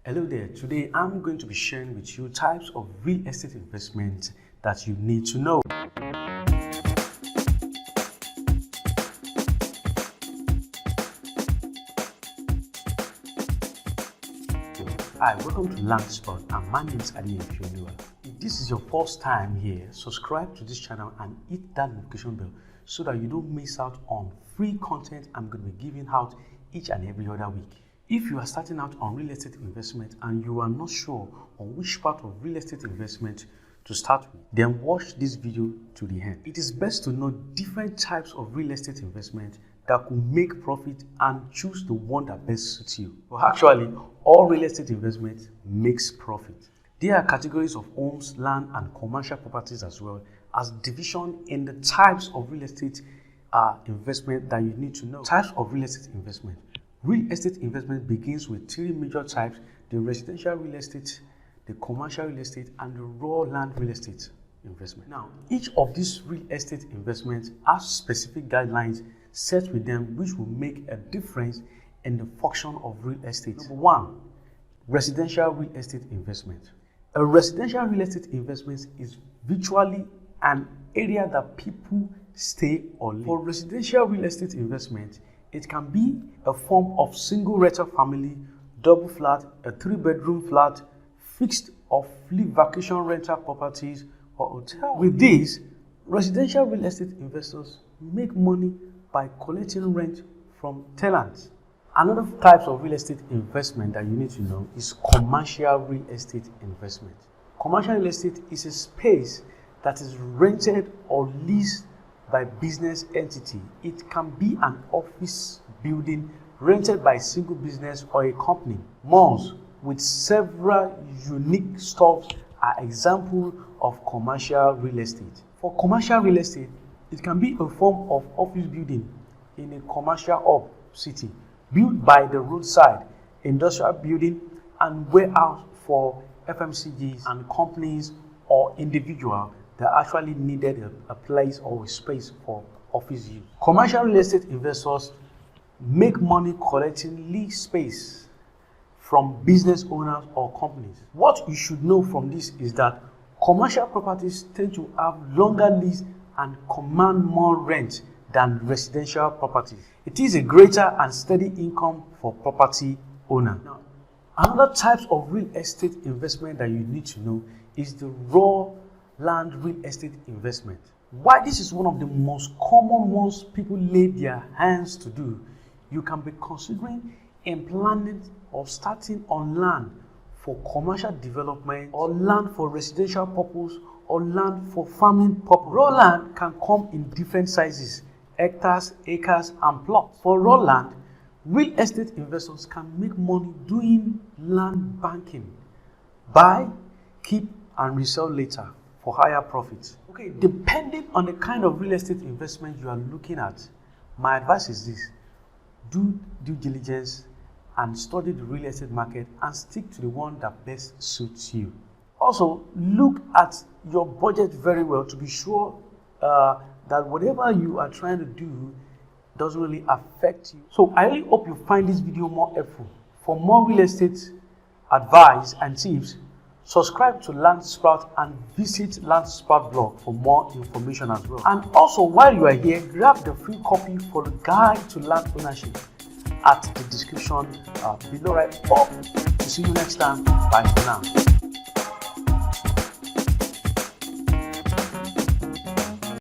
Hello there. Today I'm going to be sharing with you types of real estate investment that you need to know. Hi, welcome to LandSpot, and my name is Adi Ifyonua. If this is your first time here, subscribe to this channel and hit that notification bell so that you don't miss out on free content I'm going to be giving out each and every other week. If you are starting out on real estate investment and you are not sure on which part of real estate investment to start with, then watch this video to the end. It is best to know different types of real estate investment that could make profit and choose the one that best suits you. But actually, all real estate investment makes profit. There are categories of homes, land, and commercial properties as well as division in the types of real estate investment that you need to know. Types of real estate investment. Real estate investment begins with three major types: the residential real estate, the commercial real estate, and the raw land real estate investment. Now, each of these real estate investments has specific guidelines set with them which will make a difference in the function of real estate. Number one, residential real estate investment. A residential real estate investment is virtually an area that people stay or live. For residential real estate investment, it can be a form of single rental family, double flat, a 3-bedroom flat, fixed or flip vacation rental properties, or hotel. With this, residential real estate investors make money by collecting rent from tenants. Another type of real estate investment that you need to know is commercial real estate investment. Commercial real estate is a space that is rented or leased by business entity. It can be an office building rented by a single business or a company. Malls with several unique stores are examples of commercial real estate. For commercial real estate, it can be a form of office building in a commercial hub city, built by the roadside, industrial building, and warehouse for FMCGs and companies or individuals that actually needed a place or a space for office use. Commercial real estate investors make money collecting lease space from business owners or companies. What you should know from this is that commercial properties tend to have longer lease and command more rent than residential properties. It is a greater and steady income for property owner. Now, another type of real estate investment that you need to know is the raw land real estate investment. Why this is one of the most common ones people lay their hands to do, you can be considering in planning or starting on land for commercial development, or land for residential purpose, or land for farming purpose. Raw land can come in different sizes: hectares, acres, and plots. For raw land, real estate investors can make money doing land banking. Buy, keep, and resell later for higher profits. Okay, depending on the kind of real estate investment you are looking at, my advice is this: do due diligence and study the real estate market and stick to the one that best suits you. Also, look at your budget very well to be sure that whatever you are trying to do doesn't really affect you. So I really hope you find this video more helpful. For more real estate advice and tips, subscribe to LandSpot and visit LandSpot blog for more information as well. And also, while you are here, grab the free copy for the guide to land ownership at the description below right up. See you next time. Bye for now.